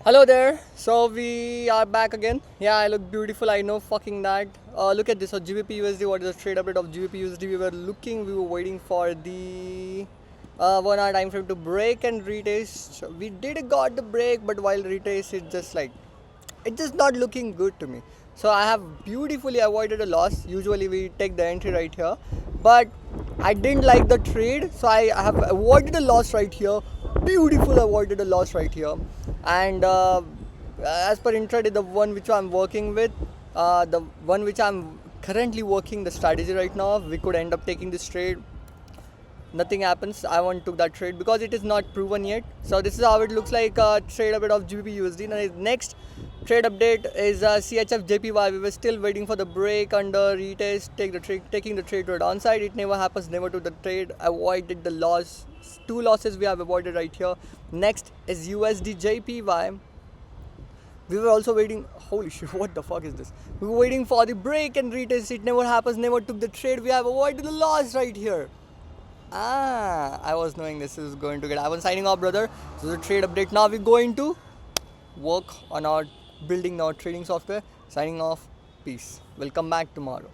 Hello there. So we are back again. Yeah, I look beautiful. I know fucking that. Look at this. So GBP USD. What is the trade update of GBP USD? We were waiting for the 1 hour time frame to break and retest. We did got the break, but while retest, it's just not looking good to me. So I have beautifully avoided a loss. Usually we take the entry right here, but I didn't like the trade, so I have avoided a loss right here. Beautiful avoided a loss right here, and as per intraday, the one which I'm working with, the one which I'm currently working the strategy right now, we could end up taking this trade. Nothing happens. I won't took that trade because it is not proven yet. So this is how it looks like. Trade update of GBP USD. Now next trade update is CHF JPY. We were still waiting for the break under retest. Taking the trade to a downside. It never happens. Never took the trade. Avoided the loss. Two losses we have avoided right here. Next is USD JPY. We were also waiting. Holy shit! What the fuck is this? We were waiting for the break and retest. It never happens. Never took the trade. We have avoided the loss right here. I was knowing this is going to get. I was signing off, brother. This is a trade update. Now we're going to work on our building our trading software. Signing off. Peace. We'll come back tomorrow.